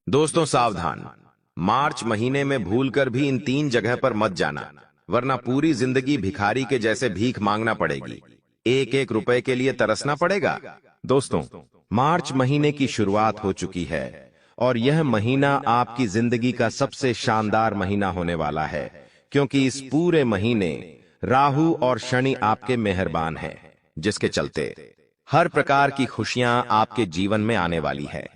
दोस्तों सावधान, मार्च महीने में भूलकर भी इन 3 जगह पर मत जाना, वरना पूरी जिंदगी भिखारी के जैसे भीख मांगना पड़ेगी। एक एक रुपए के लिए तरसना पड़ेगा। दोस्तों, मार्च महीने की शुरुआत हो चुकी है और यह महीना आपकी जिंदगी का सबसे शानदार महीना होने वाला है, क्योंकि इस पूरे महीने राहु और शनि आपके मेहरबान हैं, जिसके चलते हर प्रकार की खुशियां आपके जीवन में आने वाली है।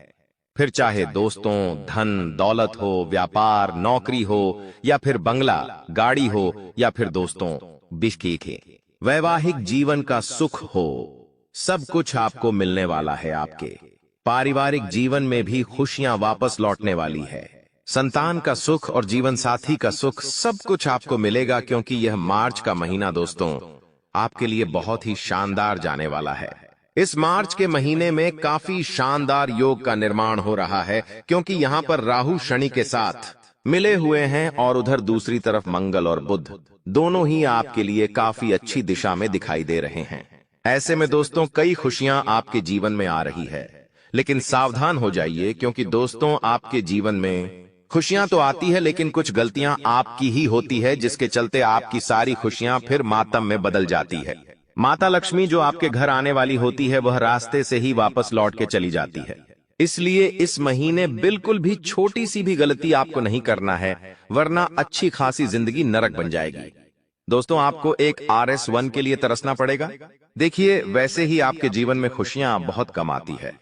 फिर चाहे दोस्तों, धन दौलत हो, व्यापार, नौकरी हो, या फिर बंगला, गाड़ी हो, या फिर दोस्तों बिस्किट है, वैवाहिक जीवन का सुख हो, सब कुछ आपको मिलने वाला है। आपके पारिवारिक जीवन में भी खुशियां वापस लौटने वाली है। संतान का सुख और जीवन साथी का सुख, सब कुछ आपको मिलेगा, क्योंकि यह मार्च का महीना दोस्तों आपके लिए बहुत ही शानदार जाने वाला है। इस मार्च के महीने में काफी शानदार योग का निर्माण हो रहा है, क्योंकि यहाँ पर राहु शनि के साथ मिले हुए हैं और उधर दूसरी तरफ मंगल और बुध दोनों ही आपके लिए काफी अच्छी दिशा में दिखाई दे रहे हैं। ऐसे में दोस्तों कई खुशियां आपके जीवन में आ रही है, लेकिन सावधान हो जाइए, क्योंकि दोस्तों आपके जीवन में खुशियां तो आती है, लेकिन कुछ गलतियां आपकी ही होती है, जिसके चलते आपकी सारी खुशियां फिर मातम में बदल जाती है। माता लक्ष्मी जो आपके घर आने वाली होती है, वह रास्ते से ही वापस लौट के चली जाती है। इसलिए इस महीने बिल्कुल भी छोटी सी भी गलती आपको नहीं करना है, वरना अच्छी खासी जिंदगी नरक बन जाएगी। दोस्तों, आपको एक RS1 के लिए तरसना पड़ेगा। देखिए, वैसे ही आपके जीवन में खुशियां बहुत कम आती है।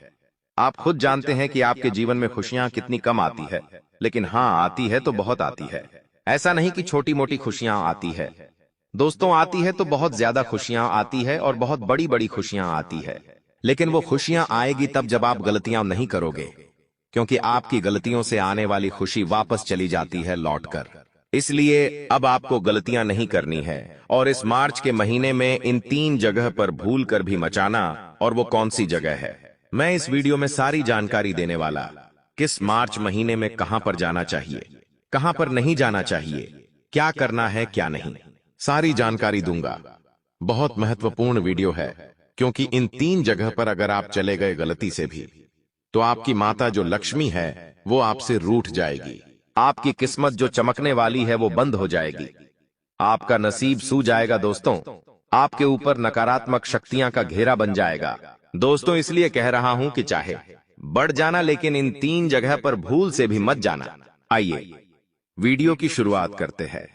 आप खुद जानते हैं कि आपके जीवन में खुशियां कितनी कम आती है, लेकिन हाँ, आती है तो बहुत आती है। ऐसा नहीं कि छोटी मोटी खुशियां आती है। दोस्तों, आती है तो बहुत ज्यादा खुशियां आती है और बहुत बड़ी बड़ी खुशियां आती है, लेकिन वो खुशियां आएगी तब जब आप गलतियां नहीं करोगे, क्योंकि आपकी गलतियों से आने वाली खुशी वापस चली जाती है लौटकर। इसलिए अब आपको गलतियां नहीं करनी है, और इस मार्च के महीने में इन 3 जगह पर भूल कर भी मचाना। और वो कौन सी जगह है, मैं इस वीडियो में सारी जानकारी देने वाला। किस मार्च महीने में कहां पर जाना चाहिए, कहां पर नहीं जाना चाहिए, क्या करना है क्या नहीं, सारी जानकारी दूंगा। बहुत महत्वपूर्ण वीडियो है, क्योंकि इन 3 जगह पर अगर आप चले गए गलती से भी, तो आपकी माता जो लक्ष्मी है वो आपसे रूठ जाएगी। आपकी किस्मत जो चमकने वाली है वो बंद हो जाएगी। आपका नसीब सू जाएगा। दोस्तों, आपके ऊपर नकारात्मक शक्तियां का घेरा बन जाएगा। दोस्तों, इसलिए कह रहा हूं कि चाहे बढ़ जाना, लेकिन इन 3 जगह पर भूल से भी मत जाना। आइए वीडियो की शुरुआत करते हैं।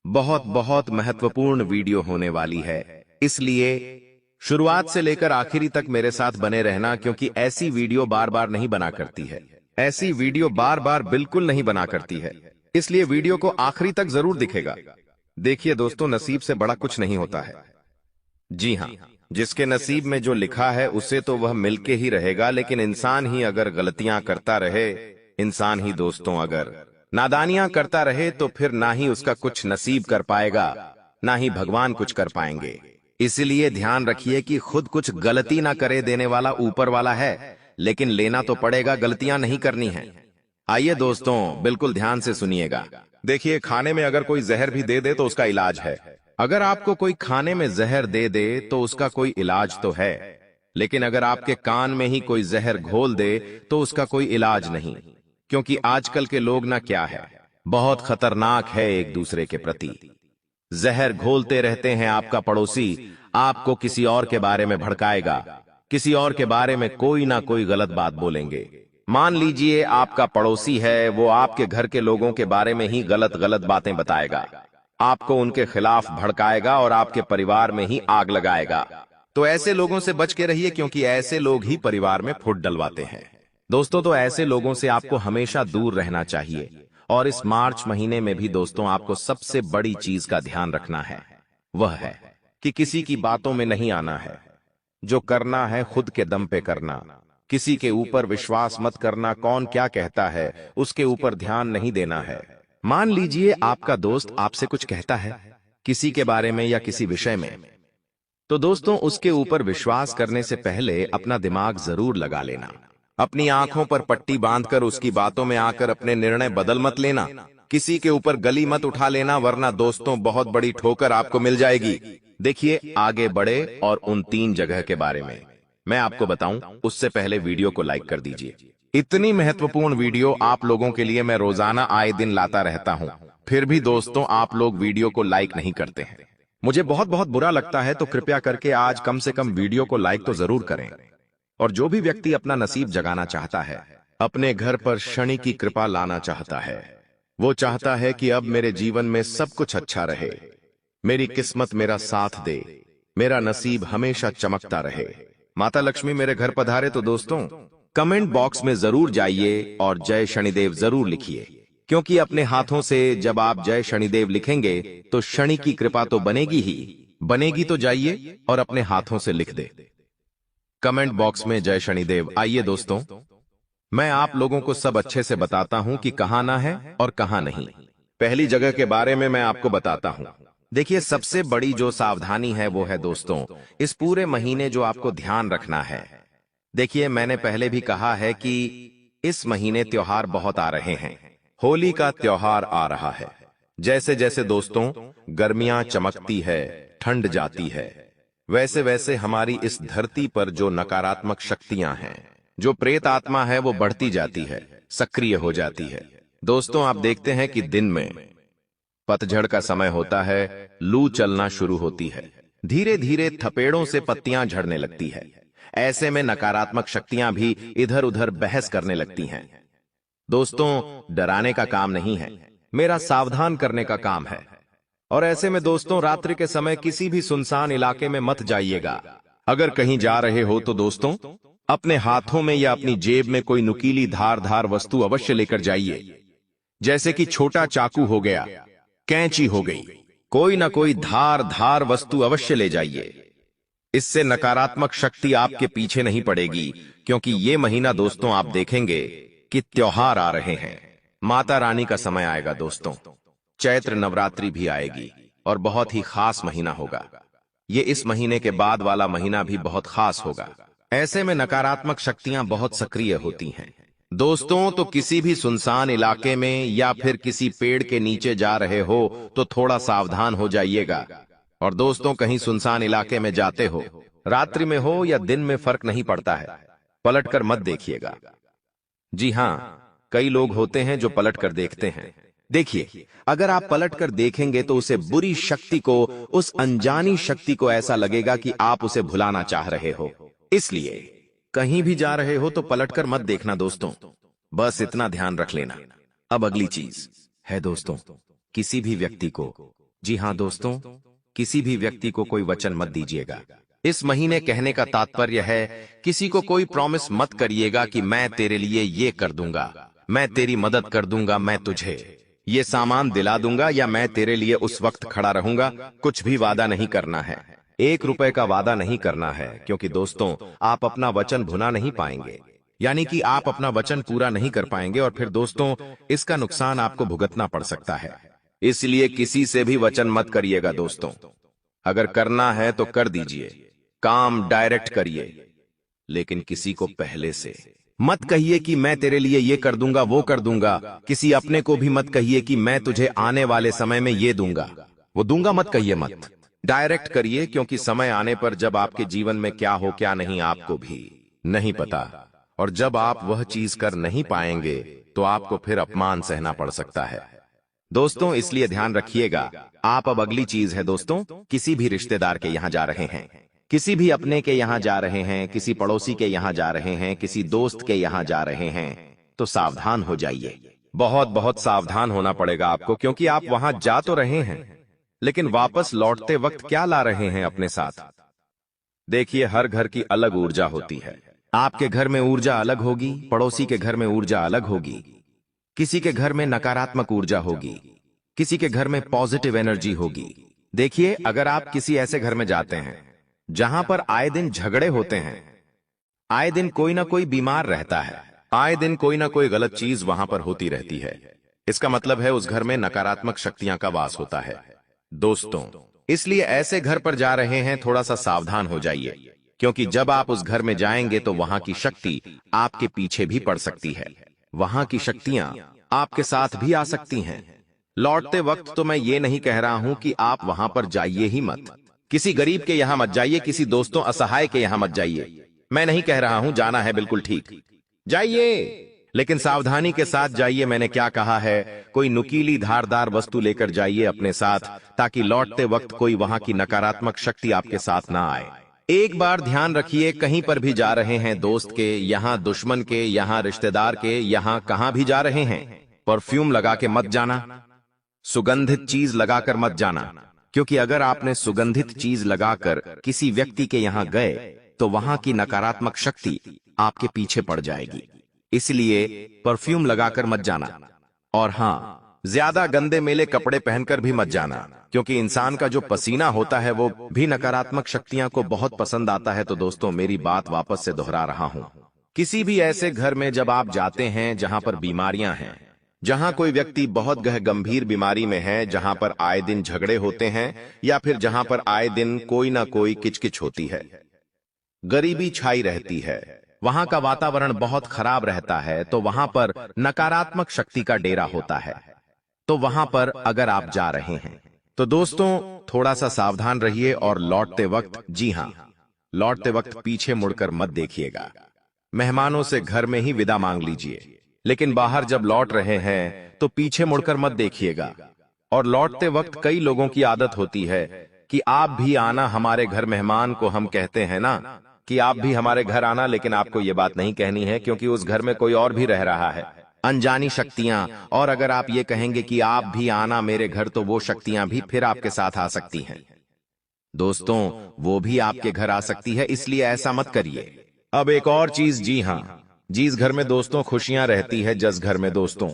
बहुत बहुत महत्वपूर्ण वीडियो होने वाली है, इसलिए शुरुआत से लेकर आखिरी तक मेरे साथ बने रहना, क्योंकि ऐसी वीडियो बार बार नहीं बना करती है। ऐसी वीडियो बार बार बिल्कुल नहीं बना करती है, इसलिए वीडियो को आखिरी तक जरूर दिखेगा। देखिए दोस्तों, नसीब से बड़ा कुछ नहीं होता है। जी हाँ, जिसके नसीब में जो लिखा है उसे तो वह मिलके ही रहेगा, लेकिन इंसान ही अगर गलतियां करता रहे, इंसान ही दोस्तों अगर नादानियां करता रहे, तो फिर ना ही उसका कुछ नसीब कर पाएगा, ना ही भगवान कुछ कर पाएंगे। इसलिए ध्यान रखिए कि खुद कुछ गलती ना करे। देने वाला ऊपर वाला है, लेकिन लेना तो पड़ेगा, गलतियां नहीं करनी है। आइए दोस्तों, बिल्कुल ध्यान से सुनिएगा। देखिए, खाने में अगर कोई जहर भी दे दे तो उसका इलाज है। अगर आपको कोई खाने में जहर दे दे तो उसका कोई इलाज तो है, लेकिन अगर आपके कान में ही कोई जहर घोल दे तो उसका कोई इलाज नहीं। क्योंकि आजकल के लोग ना क्या है, बहुत खतरनाक है एक दूसरे के प्रति। जहर घोलते रहते हैं। आपका पड़ोसी आपको किसी और के बारे में भड़काएगा, किसी और के बारे में कोई ना कोई गलत बात बोलेंगे। मान लीजिए आपका पड़ोसी है, वो आपके घर के लोगों के बारे में ही गलत गलत बातें बताएगा, आपको उनके खिलाफ भड़काएगा और आपके परिवार में ही आग लगाएगा। तो ऐसे लोगों से बच के रहिए, क्योंकि ऐसे लोग ही परिवार में फूट डलवाते हैं। दोस्तों, तो ऐसे लोगों से आपको हमेशा दूर रहना चाहिए। और इस मार्च महीने में भी दोस्तों आपको सबसे बड़ी चीज का ध्यान रखना है, वह है कि किसी की बातों में नहीं आना है। जो करना है खुद के दम पे करना। किसी के ऊपर विश्वास मत करना। कौन क्या कहता है उसके ऊपर ध्यान नहीं देना है। मान लीजिए आपका दोस्त आपसे कुछ कहता है किसी के बारे में या किसी विषय में, तो दोस्तों उसके ऊपर विश्वास करने से पहले अपना दिमाग जरूर लगा लेना। अपनी आंखों पर पट्टी बांधकर उसकी बातों में आकर अपने निर्णय बदल मत लेना। किसी के ऊपर गली मत उठा लेना, वरना दोस्तों बहुत बड़ी ठोकर आपको मिल जाएगी। देखिए, आगे बढ़े और उन 3 जगह के बारे में मैं आपको बताऊं, उससे पहले वीडियो को लाइक कर दीजिए। इतनी महत्वपूर्ण वीडियो आप लोगों के लिए मैं रोजाना आए दिन लाता रहता हूं, फिर भी दोस्तों आप लोग वीडियो को लाइक नहीं करते हैं। मुझे बहुत बहुत बुरा लगता है, तो कृपया करके आज कम से कम वीडियो को लाइक तो जरूर करें। और जो भी व्यक्ति अपना नसीब जगाना चाहता है, अपने घर पर शनि की कृपा लाना चाहता है, वो चाहता है कि अब मेरे जीवन में सब कुछ अच्छा रहे, मेरी किस्मत मेरा साथ दे, मेरा नसीब हमेशा चमकता रहे, माता लक्ष्मी मेरे घर पधारे, तो दोस्तों कमेंट बॉक्स में जरूर जाइए और जय शनिदेव जरूर लिखिए, क्योंकि अपने हाथों से जब आप जय शनिदेव लिखेंगे तो शनि की कृपा तो बनेगी ही बनेगी। तो जाइए और अपने हाथों से लिख दे कमेंट बॉक्स में जय शनिदेव। आइए दोस्तों, मैं आप लोगों को सब अच्छे से बताता हूं कि कहां ना है और कहां नहीं। पहली जगह के बारे में मैं आपको बताता हूं। देखिए, सबसे बड़ी जो सावधानी है वो है दोस्तों, इस पूरे महीने जो आपको ध्यान रखना है। देखिए, मैंने पहले भी कहा है कि इस महीने त्योहार बहुत आ रहे हैं। होली का त्योहार आ रहा है। जैसे जैसे दोस्तों गर्मियां चमकती है, ठंड जाती है, वैसे वैसे हमारी इस धरती पर जो नकारात्मक शक्तियां हैं, जो प्रेत आत्मा है, वो बढ़ती जाती है, सक्रिय हो जाती है। दोस्तों आप देखते हैं कि दिन में पतझड़ का समय होता है, लू चलना शुरू होती है, धीरे धीरे थपेड़ों से पत्तियां झड़ने लगती है। ऐसे में नकारात्मक शक्तियां भी इधर उधर बहस करने लगती हैं। दोस्तों डराने का काम नहीं है, मेरा सावधान करने का काम है। और ऐसे में दोस्तों रात्रि के समय किसी भी सुनसान इलाके में मत जाइएगा। अगर कहीं जा रहे हो तो दोस्तों अपने हाथों में या अपनी जेब में कोई नुकीली धारदार वस्तु अवश्य लेकर जाइए, जैसे कि छोटा चाकू हो गया, कैंची हो गई, कोई ना कोई धार वस्तु अवश्य ले जाइए। इससे नकारात्मक शक्ति आपके पीछे नहीं पड़ेगी, क्योंकि ये महीना दोस्तों आप देखेंगे कि त्योहार आ रहे हैं, माता रानी का समय आएगा दोस्तों, चैत्र नवरात्रि भी आएगी और बहुत ही खास महीना होगा। ये इस महीने के बाद वाला महीना भी बहुत खास होगा। ऐसे में नकारात्मक शक्तियां बहुत सक्रिय होती हैं दोस्तों। तो किसी भी सुनसान इलाके में या फिर किसी पेड़ के नीचे जा रहे हो तो थोड़ा सावधान हो जाइएगा। और दोस्तों कहीं सुनसान इलाके में जाते हो, रात्रि में हो या दिन में फर्क नहीं पड़ता है, पलटकर मत देखिएगा। जी हां, कई लोग होते हैं जो पलटकर देखते हैं। देखिए, अगर आप पलटकर देखेंगे तो उसे बुरी शक्ति को, उस अनजानी शक्ति को ऐसा लगेगा कि आप उसे भुलाना चाह रहे हो। इसलिए कहीं भी जा रहे हो तो पलटकर मत देखना दोस्तों, बस इतना ध्यान रख लेना। अब अगली चीज है दोस्तों, किसी भी व्यक्ति को, जी हां दोस्तों, किसी भी व्यक्ति को कोई वचन मत दीजिएगा। इस महीने कहने का तात्पर्य है, किसी को कोई प्रॉमिस मत करिएगा कि मैं तेरे लिए ये कर दूंगा, मैं तेरी मदद कर दूंगा, मैं तुझे ये सामान दिला दूंगा, या मैं तेरे लिए उस वक्त खड़ा रहूंगा। कुछ भी वादा नहीं करना है, 1 रुपए का वादा नहीं करना है, क्योंकि दोस्तों आप अपना वचन भुना नहीं पाएंगे, यानी कि आप अपना वचन पूरा नहीं कर पाएंगे और फिर दोस्तों इसका नुकसान आपको भुगतना पड़ सकता है। इसलिए किसी से भी वचन मत करिएगा दोस्तों। अगर करना है तो कर दीजिए, काम डायरेक्ट करिए, लेकिन किसी को पहले से मत कहिए कि मैं तेरे लिए ये कर दूंगा, वो कर दूंगा। किसी अपने को भी मत कहिए कि मैं तुझे आने वाले समय में ये दूंगा, वो दूंगा, मत कहिए, मत डायरेक्ट करिए, क्योंकि समय आने पर जब आपके जीवन में क्या हो क्या नहीं आपको भी नहीं पता, और जब आप वह चीज कर नहीं पाएंगे तो आपको फिर अपमान सहना पड़ सकता है दोस्तों। इसलिए ध्यान रखिएगा आप। अब अगली चीज है दोस्तों, किसी भी रिश्तेदार के यहाँ जा रहे हैं, किसी भी अपने के यहाँ जा रहे हैं, किसी पड़ोसी के यहाँ जा रहे हैं, किसी दोस्त के यहाँ जा रहे हैं, तो सावधान हो जाइए। बहुत बहुत सावधान होना पड़ेगा आपको, क्योंकि आप वहां जा तो रहे हैं, लेकिन वापस लौटते वक्त क्या ला रहे हैं अपने साथ। देखिए, हर घर की अलग ऊर्जा होती है। आपके घर में ऊर्जा अलग होगी, पड़ोसी के घर में ऊर्जा अलग होगी, किसी के घर में नकारात्मक ऊर्जा होगी, किसी के घर में पॉजिटिव एनर्जी होगी। देखिए, अगर आप किसी ऐसे घर में जाते हैं जहां पर आए दिन झगड़े होते हैं, आए दिन कोई ना कोई बीमार रहता है, आए दिन कोई ना कोई गलत चीज वहां पर होती रहती है, इसका मतलब है उस घर में नकारात्मक शक्तियां का वास होता है दोस्तों। इसलिए ऐसे घर पर जा रहे हैं, थोड़ा सा सावधान हो जाइए, क्योंकि जब आप उस घर में जाएंगे तो वहां की शक्ति आपके पीछे भी पड़ सकती है, वहां की शक्तियां आपके साथ भी आ सकती हैं। लौटते वक्त तो मैं ये नहीं कह रहा हूं कि आप वहां पर जाइए ही मत, किसी गरीब के यहां मत जाइए, किसी दोस्तों असहाय के यहां मत जाइए। मैं नहीं कह रहा हूं, जाना है बिल्कुल ठीक, जाइए, लेकिन सावधानी के साथ जाइए। मैंने क्या कहा है, कोई नुकीली धारदार वस्तु लेकर जाइए अपने साथ, ताकि लौटते वक्त कोई वहां की नकारात्मक शक्ति आपके साथ ना आए। एक बार ध्यान रखिए, कहीं पर भी जा रहे हैं, दोस्त के यहाँ, दुश्मन के यहाँ, रिश्तेदार के यहाँ, कहां भी जा रहे हैं, परफ्यूम लगा के मत जाना, सुगंधित चीज लगाकर मत जाना। क्योंकि अगर आपने सुगंधित चीज लगाकर किसी व्यक्ति के यहाँ गए तो वहां की नकारात्मक शक्ति आपके पीछे पड़ जाएगी। इसलिए परफ्यूम लगाकर मत जाना। और हाँ, ज्यादा गंदे मेले कपड़े पहनकर भी मत जाना, क्योंकि इंसान का जो पसीना होता है वो भी नकारात्मक शक्तियां को बहुत पसंद आता है। तो दोस्तों, मेरी बात वापस से दोहरा रहा हूं, किसी भी ऐसे घर में जब आप जाते हैं जहां पर बीमारियां हैं, जहां कोई व्यक्ति बहुत गंभीर बीमारी में है, जहां पर आए दिन झगड़े होते हैं, या फिर जहां पर आए दिन कोई ना कोई किचकिच होती है, गरीबी छाई रहती है, वहां का वातावरण बहुत खराब रहता है, तो वहां पर नकारात्मक शक्ति का डेरा होता है। तो वहां पर अगर आप जा रहे हैं तो दोस्तों थोड़ा सा सावधान रहिए, और लौटते वक्त, जी हां, लौटते वक्त पीछे मुड़कर मत देखिएगा। मेहमानों से घर में ही विदा मांग लीजिए, लेकिन बाहर जब लौट रहे हैं तो पीछे मुड़कर मत देखिएगा। और लौटते वक्त कई लोगों की आदत होती है कि आप भी आना हमारे घर, मेहमान को हम कहते हैं ना कि आप भी हमारे घर आना, लेकिन आपको ये बात नहीं कहनी है, क्योंकि उस घर में कोई और भी रह रहा है, अनजानी शक्तियां। और अगर आप ये कहेंगे कि आप भी आना मेरे घर, तो वो शक्तियां भी फिर आपके साथ आ सकती हैं। दोस्तों, वो भी आपके घर आ सकती है, इसलिए ऐसा मत करिए। अब एक और चीज, जी हां, जिस घर में दोस्तों खुशियां रहती है, जिस घर में दोस्तों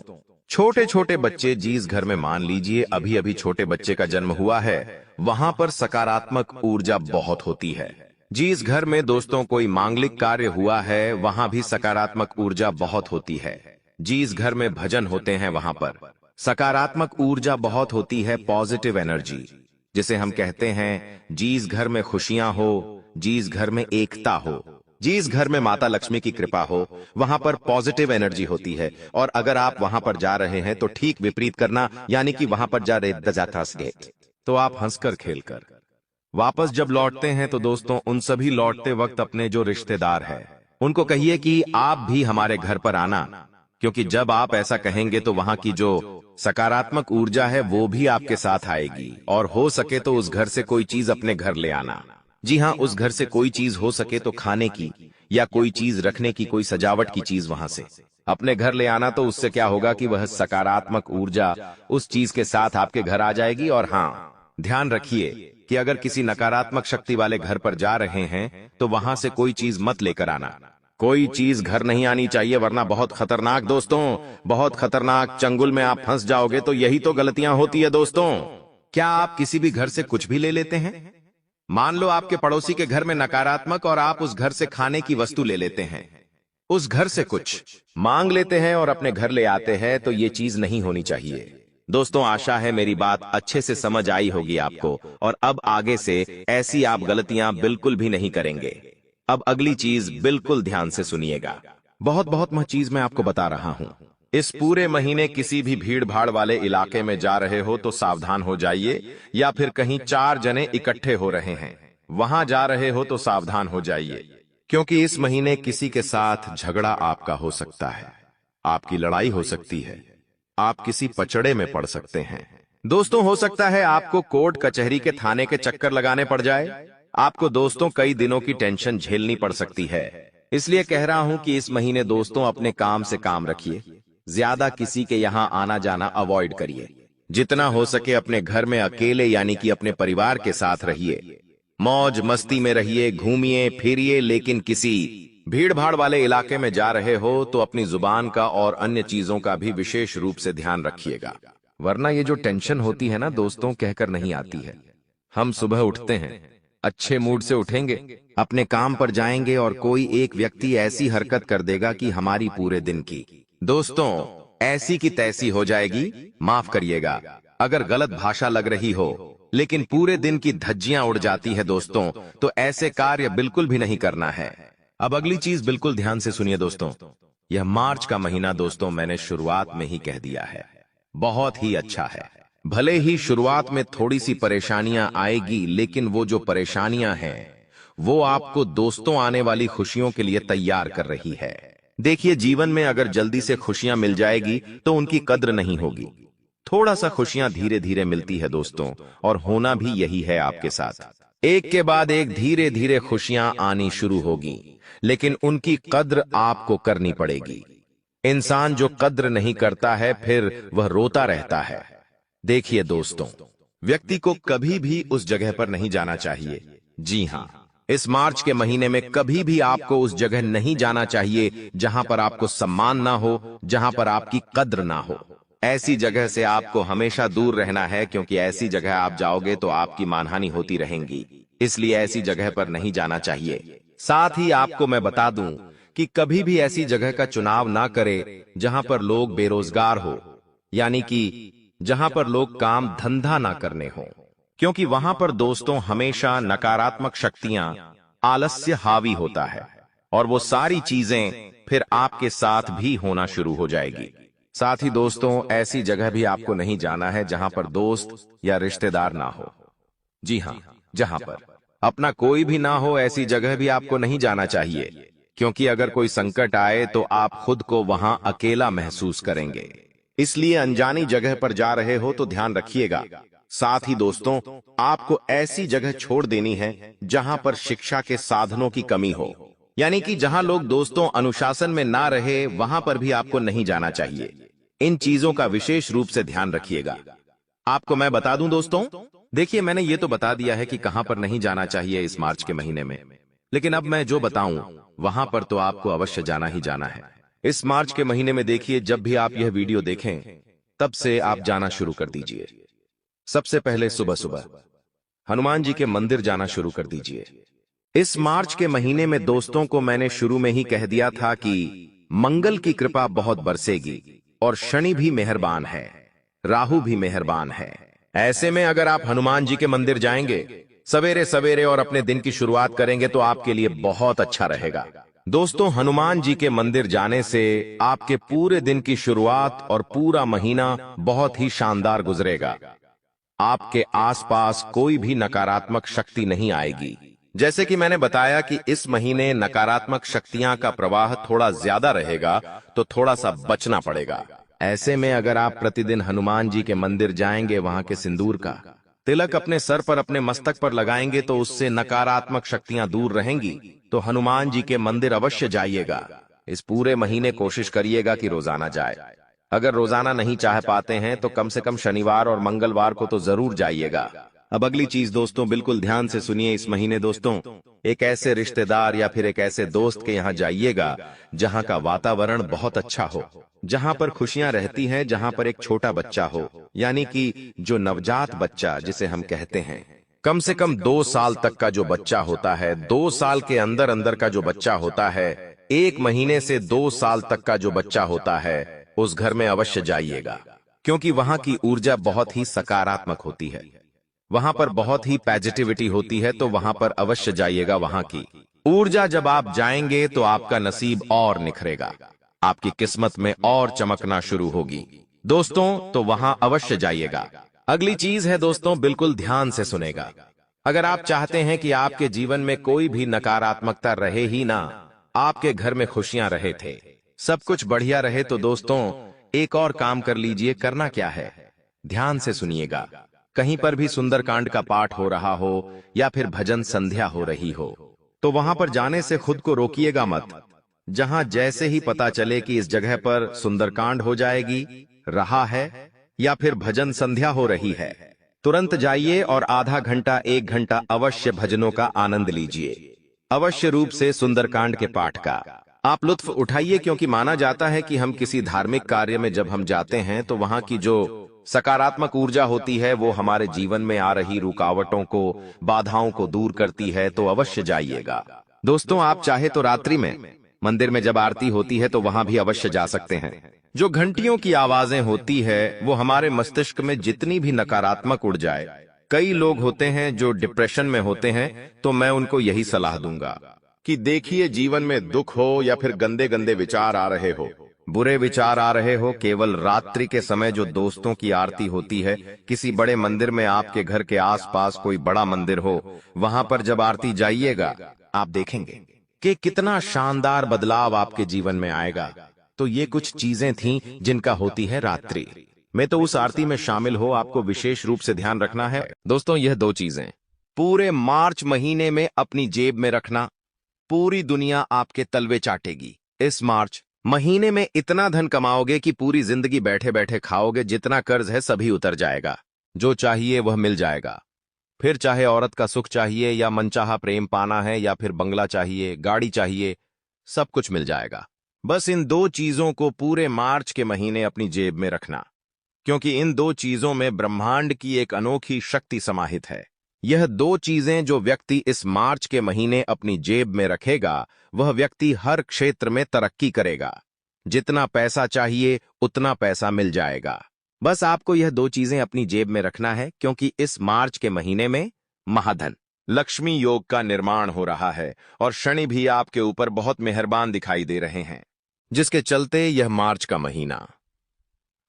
छोटे छोटे बच्चे, जिस घर में मान लीजिए अभी अभी छोटे बच्चे का जन्म हुआ है, वहां पर सकारात्मक ऊर्जा बहुत होती है। जिस घर में दोस्तों कोई मांगलिक कार्य हुआ है, वहां भी सकारात्मक ऊर्जा बहुत होती है। जिस घर में भजन होते हैं, वहां पर सकारात्मक ऊर्जा बहुत होती है, पॉजिटिव एनर्जी जिसे हम कहते हैं। जिस घर में खुशियां हो, जिस घर में एकता हो, जिस घर में माता लक्ष्मी की कृपा हो, वहां पर पॉजिटिव एनर्जी होती है। और अगर आप वहां पर जा रहे हैं तो ठीक विपरीत करना, यानी कि वहां पर जा रहे तो आप हंसकर खेलकर वापस जब लौटते हैं, तो दोस्तों उन सभी लौटते वक्त अपने जो रिश्तेदार हैं उनको कहिए कि आप भी हमारे घर पर आना, क्योंकि जब आप ऐसा कहेंगे तो वहां की जो सकारात्मक ऊर्जा है वो भी आपके साथ आएगी। और हो सके तो उस घर से कोई चीज अपने घर ले आना। जी हां, उस घर से कोई चीज हो सके तो खाने की, या कोई चीज रखने की, कोई सजावट की चीज वहां से अपने घर ले आना। तो उससे क्या होगा कि वह सकारात्मक ऊर्जा उस चीज के साथ आपके घर आ जाएगी। और हाँ, ध्यान रखिए कि अगर किसी नकारात्मक शक्ति वाले घर पर जा रहे हैं तो वहां से कोई चीज मत लेकर आना। कोई चीज घर नहीं आनी चाहिए, वरना बहुत खतरनाक, दोस्तों बहुत खतरनाक चंगुल में आप फंस जाओगे। तो यही तो गलतियां होती है दोस्तों। क्या आप किसी भी घर से कुछ भी ले लेते हैं? मान लो आपके पड़ोसी के घर में नकारात्मक, और आप उस घर से खाने की वस्तु ले लेते हैं, उस घर से कुछ मांग लेते हैं और अपने घर ले आते हैं, तो ये चीज नहीं होनी चाहिए। दोस्तों, आशा है मेरी बात अच्छे से समझ आई होगी आपको, और अब आगे से ऐसी आप गलतियां बिल्कुल भी नहीं करेंगे। अब अगली चीज बिल्कुल ध्यान से सुनिएगा, बहुत बहुत चीज मैं आपको बता रहा हूं। इस पूरे महीने किसी भी भीड़ भाड़ वाले इलाके में जा रहे हो तो सावधान हो जाइए, या फिर कहीं 4 जने इकट्ठे हो रहे हैं वहां जा रहे हो तो सावधान हो जाइए, क्योंकि इस महीने किसी के साथ झगड़ा आपका हो सकता है, आपकी लड़ाई हो सकती है, आप किसी पचड़े में पड़ सकते हैं। दोस्तों, हो सकता है आपको कोर्ट कचहरी के थाने के चक्कर लगाने पड़ जाए। आपको दोस्तों कई दिनों की टेंशन झेलनी पड़ सकती है। इसलिए कह रहा हूं कि इस महीने दोस्तों अपने काम से काम रखिए, ज्यादा किसी के यहाँ आना जाना अवॉइड करिए। जितना हो सके अपने घर में अकेले, यानी कि अपने परिवार के साथ रहिए, मौज मस्ती में रहिए, घूमिए फिरिए। लेकिन किसी भीड़ भाड़ वाले इलाके में जा रहे हो तो अपनी जुबान का और अन्य चीजों का भी विशेष रूप से ध्यान रखिएगा, वरना ये जो टेंशन होती है ना दोस्तों, कहकर नहीं आती है। हम सुबह उठते हैं, अच्छे मूड से उठेंगे, अपने काम पर जाएंगे, और कोई एक व्यक्ति ऐसी हरकत कर देगा कि हमारी पूरे दिन की दोस्तों ऐसी की तैसी हो जाएगी। माफ करिएगा अगर गलत भाषा लग रही हो, लेकिन पूरे दिन की धज्जियां उड़ जाती है दोस्तों। तो ऐसे कार्य बिल्कुल भी नहीं करना है। अब अगली चीज बिल्कुल ध्यान से सुनिए दोस्तों। यह मार्च का महीना दोस्तों, मैंने शुरुआत में ही कह दिया है, बहुत ही अच्छा है। भले ही शुरुआत में थोड़ी सी परेशानियां आएगी, लेकिन वो जो परेशानियां हैं वो आपको दोस्तों आने वाली खुशियों के लिए तैयार कर रही है। देखिए, जीवन में अगर जल्दी से खुशियां मिल जाएगी तो उनकी कद्र नहीं होगी। थोड़ा सा खुशियां धीरे धीरे मिलती है दोस्तों, और होना भी यही है आपके साथ। एक के बाद एक धीरे धीरे खुशियां आनी शुरू होगी, लेकिन उनकी कद्र आपको करनी पड़ेगी। इंसान जो कद्र नहीं करता है फिर वह रोता रहता है। देखिए दोस्तों, व्यक्ति को कभी भी उस जगह पर नहीं जाना चाहिए। जी हाँ, इस मार्च के महीने में कभी भी आपको उस जगह नहीं जाना चाहिए जहां पर आपको सम्मान ना हो, जहां पर आपकी कद्र ना हो। ऐसी जगह से आपको हमेशा दूर रहना है, क्योंकि ऐसी जगह आप जाओगे तो आपकी मानहानि होती रहेंगी। इसलिए ऐसी जगह पर नहीं जाना चाहिए। साथ ही आपको मैं बता दूं कि कभी भी ऐसी जगह का चुनाव ना करें जहां पर लोग बेरोजगार हो, यानी कि जहां पर लोग काम धंधा ना करने हो, क्योंकि वहां पर दोस्तों हमेशा नकारात्मक शक्तियां, आलस्य हावी होता है, और वो सारी चीजें फिर आपके साथ भी होना शुरू हो जाएगी। साथ ही दोस्तों, ऐसी जगह भी आपको नहीं जाना है जहां पर दोस्त या रिश्तेदार ना हो। जी हाँ, जहां पर अपना कोई भी ना हो, ऐसी जगह भी आपको नहीं जाना चाहिए, क्योंकि अगर कोई संकट आए तो आप खुद को वहां अकेला महसूस करेंगे। इसलिए अनजानी जगह पर जा रहे हो तो ध्यान रखिएगा। साथ ही दोस्तों, आपको ऐसी जगह छोड़ देनी है जहां पर शिक्षा के साधनों की कमी हो, यानी कि जहां लोग दोस्तों अनुशासन में ना रहे, वहां पर भी आपको नहीं जाना चाहिए। इन चीजों का विशेष रूप से ध्यान रखिएगा। आपको मैं बता दूं दोस्तों, देखिए, मैंने ये तो बता दिया है कि कहां पर नहीं जाना चाहिए इस मार्च के महीने में, लेकिन अब मैं जो बताऊं वहां पर तो आपको अवश्य जाना ही जाना है। इस मार्च के महीने में देखिए, जब भी आप यह वीडियो देखें तब से आप जाना शुरू कर दीजिए। सबसे पहले सुबह सुबह हनुमान जी के मंदिर जाना शुरू कर दीजिए। इस मार्च के महीने में दोस्तों को मैंने शुरू में ही कह दिया था कि मंगल की कृपा बहुत बरसेगी, और शनि भी मेहरबान है, राहु भी मेहरबान है। ऐसे में अगर आप हनुमान जी के मंदिर जाएंगे सवेरे सवेरे और अपने दिन की शुरुआत करेंगे तो आपके लिए बहुत अच्छा रहेगा। दोस्तों, हनुमान जी के मंदिर जाने से आपके पूरे दिन की शुरुआत और पूरा महीना बहुत ही शानदार गुजरेगा। आपके आसपास कोई भी नकारात्मक शक्ति नहीं आएगी। जैसे कि मैंने बताया कि इस महीने नकारात्मक शक्तियां का प्रवाह थोड़ा ज्यादा रहेगा, तो थोड़ा सा बचना पड़ेगा। ऐसे में अगर आप प्रतिदिन हनुमान जी के मंदिर जाएंगे, वहां के सिंदूर का तिलक अपने सर पर, अपने मस्तक पर लगाएंगे तो उससे नकारात्मक शक्तियां दूर रहेंगी। तो हनुमान जी के मंदिर अवश्य जाइएगा। इस पूरे महीने कोशिश करिएगा कि रोजाना जाए। अगर रोजाना नहीं चाह पाते हैं तो कम से कम शनिवार और मंगलवार को तो जरूर जाइएगा। अब अगली चीज दोस्तों, बिल्कुल ध्यान से सुनिए। इस महीने दोस्तों एक ऐसे रिश्तेदार या फिर एक ऐसे दोस्त के यहाँ जाइएगा जहाँ का वातावरण बहुत अच्छा हो, जहाँ पर खुशियां रहती हैं, जहाँ पर एक छोटा बच्चा हो, यानी कि जो नवजात बच्चा जिसे हम कहते हैं। कम से कम 2 साल तक का जो बच्चा होता है, 2 साल के अंदर अंदर का जो बच्चा होता है, 1 महीने से 2 साल तक का जो बच्चा होता है, उस घर में अवश्य जाइएगा, क्योंकि वहां की ऊर्जा बहुत ही सकारात्मक होती है। वहां पर बहुत ही पॉजिटिविटी होती है, तो वहां पर अवश्य जाइएगा। वहां की ऊर्जा जब आप जाएंगे तो आपका नसीब और निखरेगा, आपकी किस्मत में और चमकना शुरू होगी। दोस्तों, तो वहां अवश्य जाइएगा। अगली चीज है दोस्तों, बिल्कुल ध्यान से सुनेगा। अगर आप चाहते हैं कि आपके जीवन में कोई भी नकारात्मकता रहे ही ना, आपके घर में खुशियां रहे थे, सब कुछ बढ़िया रहे, तो दोस्तों एक और काम कर लीजिए। करना क्या है, ध्यान से सुनिएगा। कहीं पर भी सुंदरकांड का पाठ हो रहा हो या फिर भजन संध्या हो रही हो, तो वहां पर जाने से खुद को रोकिएगा मत। जहां जैसे ही पता चले कि इस जगह पर सुंदरकांड हो जाएगी, रहा है, या फिर भजन संध्या हो रही है, तुरंत जाइए और आधा घंटा 1 घंटा अवश्य भजनों का आनंद लीजिए। अवश्य रूप से सुंदरकांड के पाठ का आप लुत्फ उठाइए, क्योंकि माना जाता है कि हम किसी धार्मिक कार्य में जब हम जाते हैं तो वहां की जो सकारात्मक ऊर्जा होती है वो हमारे जीवन में आ रही रुकावटों को, बाधाओं को दूर करती है। तो अवश्य जाइएगा। दोस्तों, आप चाहे तो रात्रि में मंदिर में जब आरती होती है तो वहां भी अवश्य जा सकते हैं। जो घंटियों की आवाजें होती है वो हमारे मस्तिष्क में जितनी भी नकारात्मक उड़ जाए, कई लोग होते हैं जो डिप्रेशन में होते हैं, तो मैं उनको यही सलाह दूंगा कि देखिए, जीवन में दुख हो या फिर गंदे गंदे विचार आ रहे हो, बुरे विचार आ रहे हो, केवल रात्रि के समय जो दोस्तों की आरती होती है, किसी बड़े मंदिर में, आपके घर के आसपास कोई बड़ा मंदिर हो, वहां पर जब आरती जाइएगा, आप देखेंगे कि कितना शानदार बदलाव आपके जीवन में आएगा। तो ये कुछ चीजें थीं जिनका होती है रात्रि में तो उस आरती में शामिल हो आपको विशेष रूप से ध्यान रखना है। दोस्तों, यह दो चीजें पूरे मार्च महीने में अपनी जेब में रखना, पूरी दुनिया आपके तलवे चाटेगी। इस मार्च महीने में इतना धन कमाओगे कि पूरी जिंदगी बैठे बैठे खाओगे, जितना कर्ज है सभी उतर जाएगा, जो चाहिए वह मिल जाएगा। फिर चाहे औरत का सुख चाहिए या मनचाहा प्रेम पाना है या फिर बंगला चाहिए, गाड़ी चाहिए, सब कुछ मिल जाएगा। बस इन दो चीजों को पूरे मार्च के महीने अपनी जेब में रखना, क्योंकि इन दो चीजों में ब्रह्मांड की एक अनोखी शक्ति समाहित है। यह दो चीजें जो व्यक्ति इस मार्च के महीने अपनी जेब में रखेगा, वह व्यक्ति हर क्षेत्र में तरक्की करेगा। जितना पैसा चाहिए उतना पैसा मिल जाएगा। बस आपको यह दो चीजें अपनी जेब में रखना है, क्योंकि इस मार्च के महीने में महाधन लक्ष्मी योग का निर्माण हो रहा है और शनि भी आपके ऊपर बहुत मेहरबान दिखाई दे रहे हैं, जिसके चलते यह मार्च का महीना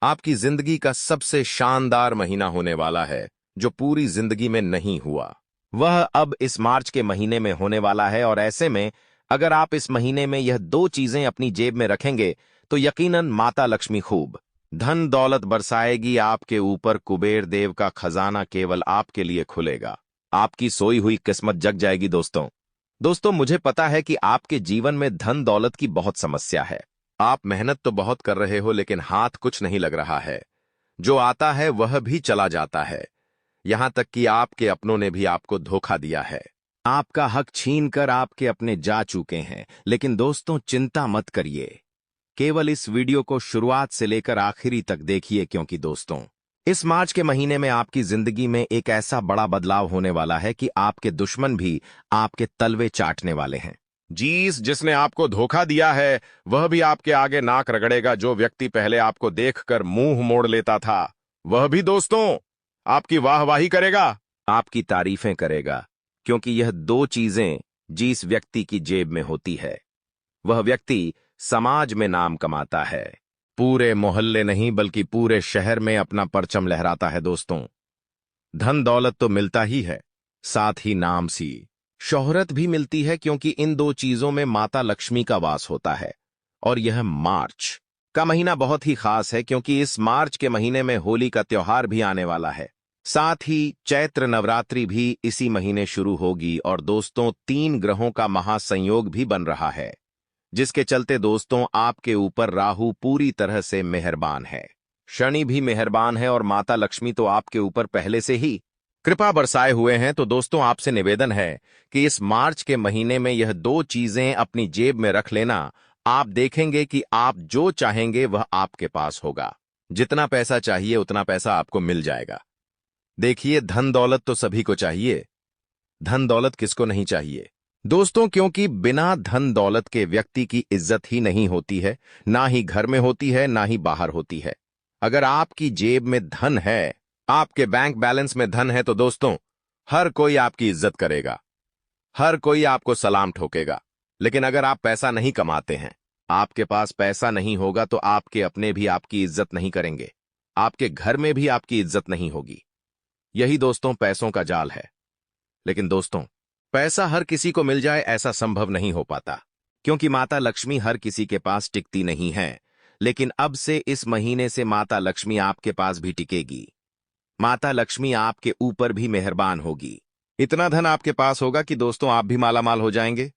आपकी जिंदगी का सबसे शानदार महीना होने वाला है, जो पूरी जिंदगी में नहीं हुआ वह अब इस मार्च के महीने में होने वाला है। और ऐसे में अगर आप इस महीने में यह दो चीजें अपनी जेब में रखेंगे तो यकीनन माता लक्ष्मी खूब धन दौलत बरसाएगी आपके ऊपर। कुबेर देव का खजाना केवल आपके लिए खुलेगा, आपकी सोई हुई किस्मत जग जाएगी। दोस्तों, मुझे पता है कि आपके जीवन में धन दौलत की बहुत समस्या है। आप मेहनत तो बहुत कर रहे हो, लेकिन हाथ कुछ नहीं लग रहा है। जो आता है वह भी चला जाता है, यहां तक कि आपके अपनों ने भी आपको धोखा दिया है। आपका हक छीनकर आपके अपने जा चुके हैं। लेकिन दोस्तों, चिंता मत करिए, केवल इस वीडियो को शुरुआत से लेकर आखिरी तक देखिए, क्योंकि दोस्तों, इस मार्च के महीने में आपकी जिंदगी में एक ऐसा बड़ा बदलाव होने वाला है कि आपके दुश्मन भी आपके तलवे चाटने वाले हैं। जिसने आपको धोखा दिया है वह भी आपके आगे नाक रगड़ेगा। जो व्यक्ति पहले आपको देखकर मुंह मोड़ लेता था, वह भी दोस्तों आपकी वाहवाही करेगा, आपकी तारीफें करेगा, क्योंकि यह दो चीजें जिस व्यक्ति की जेब में होती है, वह व्यक्ति समाज में नाम कमाता है। पूरे मोहल्ले नहीं बल्कि पूरे शहर में अपना परचम लहराता है। दोस्तों, धन दौलत तो मिलता ही है, साथ ही नाम सी शोहरत भी मिलती है, क्योंकि इन दो चीजों में माता लक्ष्मी का वास होता है। और यह मार्च का महीना बहुत ही खास है, क्योंकि इस मार्च के महीने में होली का त्योहार भी आने वाला है। साथ ही चैत्र नवरात्रि भी इसी महीने शुरू होगी। और दोस्तों, 3 ग्रहों का महासंयोग भी बन रहा है, जिसके चलते दोस्तों आपके ऊपर राहु पूरी तरह से मेहरबान है, शनि भी मेहरबान है और माता लक्ष्मी तो आपके ऊपर पहले से ही कृपा बरसाए हुए हैं। तो दोस्तों, आपसे निवेदन है कि इस मार्च के महीने में यह दो चीजें अपनी जेब में रख लेना। आप देखेंगे कि आप जो चाहेंगे वह आपके पास होगा। जितना पैसा चाहिए उतना पैसा आपको मिल जाएगा। देखिए, धन दौलत तो सभी को चाहिए, धन दौलत किसको नहीं चाहिए दोस्तों, क्योंकि बिना धन दौलत के व्यक्ति की इज्जत ही नहीं होती है, ना ही घर में होती है ना ही बाहर होती है। अगर आपकी जेब में धन है, आपके बैंक बैलेंस में धन है, तो दोस्तों हर कोई आपकी इज्जत करेगा, हर कोई आपको सलाम ठोकेगा। लेकिन अगर आप पैसा नहीं कमाते हैं, आपके पास पैसा नहीं होगा, तो आपके अपने भी आपकी इज्जत नहीं करेंगे, आपके घर में भी आपकी इज्जत नहीं होगी। यही दोस्तों पैसों का जाल है। लेकिन दोस्तों, पैसा हर किसी को मिल जाए ऐसा संभव नहीं हो पाता, क्योंकि माता लक्ष्मी हर किसी के पास टिकती नहीं है। लेकिन अब से इस महीने से माता लक्ष्मी आपके पास भी टिकेगी। माता लक्ष्मी आपके ऊपर भी मेहरबान होगी। इतना धन आपके पास होगा कि दोस्तों आप भी मालामाल हो जाएंगे,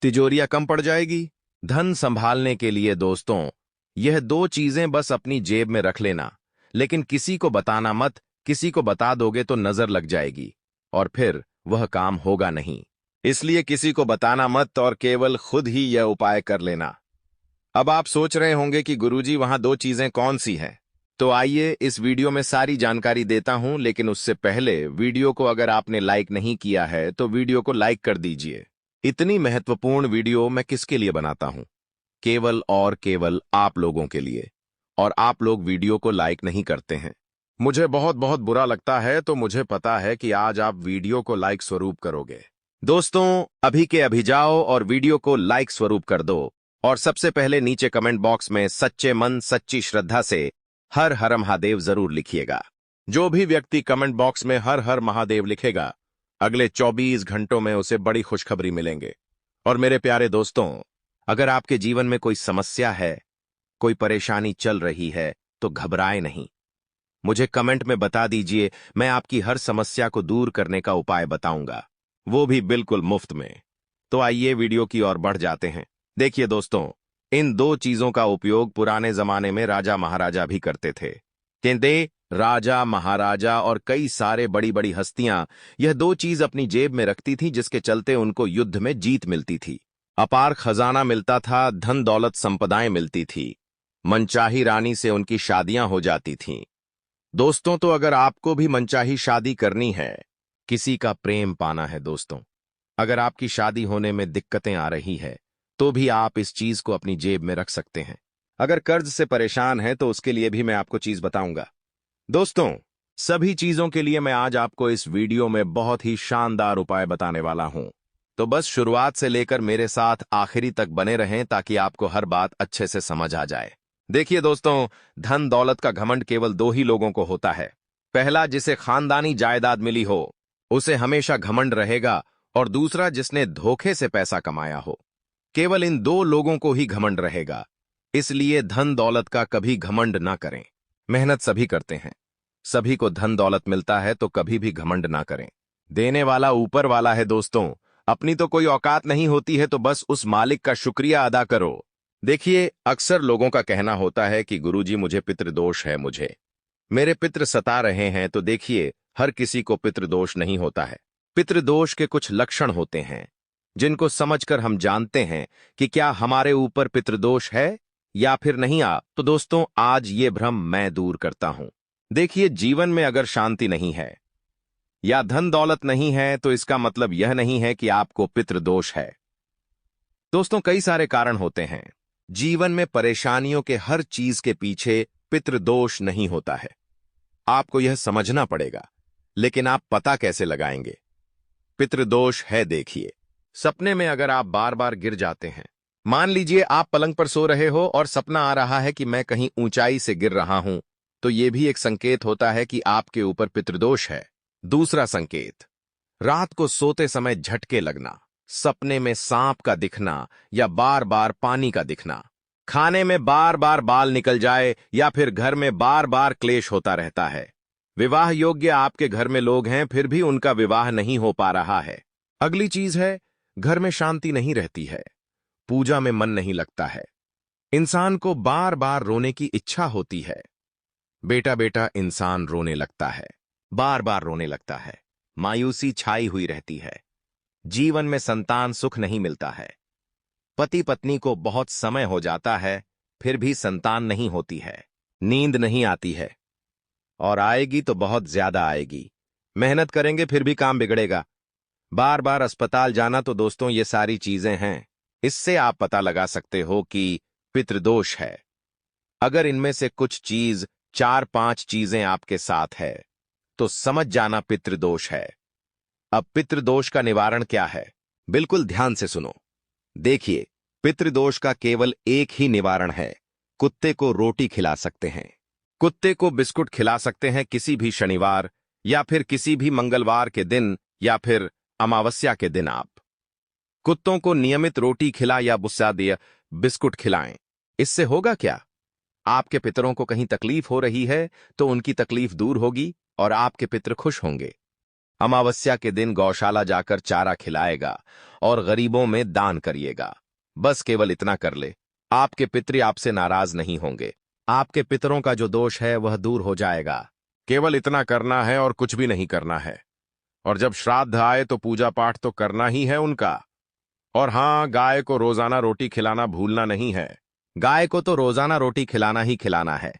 तिजोरियां कम पड़ जाएगी। धन संभालने के लिए दोस्तों यह दो चीजें बस अपनी जेब में रख लेना, लेकिन किसी को बताना मत। किसी को बता दोगे तो नजर लग जाएगी और फिर वह काम होगा नहीं। इसलिए किसी को बताना मत और केवल खुद ही यह उपाय कर लेना। अब आप सोच रहे होंगे कि गुरुजी वहां दो चीजें कौन सी हैं? तो आइए इस वीडियो में सारी जानकारी देता हूं, लेकिन उससे पहले वीडियो को अगर आपने लाइक नहीं किया है तो वीडियो को लाइक कर दीजिए। इतनी महत्वपूर्ण वीडियो मैं किसके लिए बनाता हूं? केवल और केवल आप लोगों के लिए। और आप लोग वीडियो को लाइक नहीं करते हैं, मुझे बहुत बहुत बुरा लगता है। तो मुझे पता है कि आज आप वीडियो को लाइक स्वरूप करोगे। दोस्तों, अभी के अभी जाओ और वीडियो को लाइक स्वरूप कर दो। और सबसे पहले नीचे कमेंट बॉक्स में सच्चे मन सच्ची श्रद्धा से हर हर महादेव जरूर लिखिएगा। जो भी व्यक्ति कमेंट बॉक्स में हर हर महादेव लिखेगा, अगले 24 घंटों में उसे बड़ी खुशखबरी मिलेंगे। और मेरे प्यारे दोस्तों, अगर आपके जीवन में कोई समस्या है, कोई परेशानी चल रही है, तो घबराए नहीं। मुझे कमेंट में बता दीजिए, मैं आपकी हर समस्या को दूर करने का उपाय बताऊंगा, वो भी बिल्कुल मुफ्त में। तो आइए वीडियो की ओर बढ़ जाते हैं। देखिए दोस्तों, इन दो चीजों का उपयोग पुराने जमाने में राजा महाराजा भी करते थे। कहते राजा महाराजा और कई सारे बड़ी बड़ी हस्तियां यह दो चीज अपनी जेब में रखती थी, जिसके चलते उनको युद्ध में जीत मिलती थी, अपार खजाना मिलता था, धन दौलत संपदाएं मिलती थी, मनचाही रानी से उनकी शादियां हो जाती थीं। दोस्तों, तो अगर आपको भी मनचाही शादी करनी है, किसी का प्रेम पाना है दोस्तों, अगर आपकी शादी होने में दिक्कतें आ रही है, तो भी आप इस चीज को अपनी जेब में रख सकते हैं। अगर कर्ज से परेशान हैं, तो उसके लिए भी मैं आपको चीज बताऊंगा। दोस्तों, सभी चीजों के लिए मैं आज आपको इस वीडियो में बहुत ही शानदार उपाय बताने वाला हूं। तो बस शुरुआत से लेकर मेरे साथ आखिरी तक बने रहें, ताकि आपको हर बात अच्छे से समझ आ जाए। देखिए दोस्तों, धन दौलत का घमंड केवल दो ही लोगों को होता है। पहला, जिसे खानदानी जायदाद मिली हो, उसे हमेशा घमंड रहेगा, और दूसरा, जिसने धोखे से पैसा कमाया हो। केवल इन दो लोगों को ही घमंड रहेगा। इसलिए धन दौलत का कभी घमंड ना करें। मेहनत सभी करते हैं, सभी को धन दौलत मिलता है, तो कभी भी घमंड ना करें। देने वाला ऊपर वाला है दोस्तों। अपनी तो कोई औकात नहीं होती है, तो बस उस मालिक का शुक्रिया अदा करो। देखिए, अक्सर लोगों का कहना होता है कि गुरुजी, मुझे पितृदोष है, मुझे मेरे पितृ सता रहे हैं। तो देखिए, हर किसी को पितृदोष नहीं होता है। पितृदोष के कुछ लक्षण होते हैं, जिनको समझकर हम जानते हैं कि क्या हमारे ऊपर पितृदोष है या फिर नहीं। तो दोस्तों, आज ये भ्रम मैं दूर करता हूं। देखिए, जीवन में अगर शांति नहीं है या धन दौलत नहीं है, तो इसका मतलब यह नहीं है कि आपको पितृदोष है। दोस्तों, कई सारे कारण होते हैं। जीवन में परेशानियों के हर चीज के पीछे पितृदोष नहीं होता है। आपको यह समझना पड़ेगा, लेकिन आप पता कैसे लगाएंगे? पितृदोष है, देखिए, सपने में अगर आप बार बार गिर जाते हैं, मान लीजिए आप पलंग पर सो रहे हो और सपना आ रहा है कि मैं कहीं ऊंचाई से गिर रहा हूं, तो यह भी एक संकेत होता है कि आपके ऊपर पितृदोष है। दूसरा संकेत, रात को सोते समय झटके लगना, सपने में सांप का दिखना या बार बार पानी का दिखना, खाने में बार बार बाल निकल जाए, या फिर घर में बार बार क्लेश होता रहता है। विवाह योग्य आपके घर में लोग हैं, फिर भी उनका विवाह नहीं हो पा रहा है। अगली चीज है, घर में शांति नहीं रहती है, पूजा में मन नहीं लगता है, इंसान को बार बार रोने की इच्छा होती है। बेटा बेटा इंसान रोने लगता है, बार बार रोने लगता है, मायूसी छाई हुई रहती है, जीवन में संतान सुख नहीं मिलता है, पति पत्नी को बहुत समय हो जाता है, फिर भी संतान नहीं होती है, नींद नहीं आती है, और आएगी तो बहुत ज्यादा आएगी, मेहनत करेंगे फिर भी काम बिगड़ेगा, बार बार अस्पताल जाना। तो दोस्तों, ये सारी चीजें हैं। इससे आप पता लगा सकते हो कि पितृदोष है। अगर इनमें से कुछ चीज, 4-5 चीजें आपके साथ है, तो समझ जाना पितृदोष है। अब पितृदोष का निवारण क्या है? बिल्कुल ध्यान से सुनो। देखिए, पितृदोष का केवल एक ही निवारण है। कुत्ते को रोटी खिला सकते हैं, कुत्ते को बिस्कुट खिला सकते हैं किसी भी शनिवार या फिर किसी भी मंगलवार के दिन या फिर अमावस्या के दिन। आप कुत्तों को नियमित रोटी खिला या भुस्सा दिया बिस्कुट खिलाएं। इससे होगा क्या? आपके पितरों को कहीं तकलीफ हो रही है, तो उनकी तकलीफ दूर होगी और आपके पितर खुश होंगे। अमावस्या के दिन गौशाला जाकर चारा खिलाएगा और गरीबों में दान करिएगा। बस केवल इतना कर ले, आपके पितृ आपसे नाराज नहीं होंगे। आपके पितरों का जो दोष है वह दूर हो जाएगा। केवल इतना करना है और कुछ भी नहीं करना है। और जब श्राद्ध आए तो पूजा पाठ तो करना ही है उनका। और हाँ, गाय को रोजाना रोटी खिलाना भूलना नहीं है। गाय को तो रोजाना रोटी खिलाना ही खिलाना है।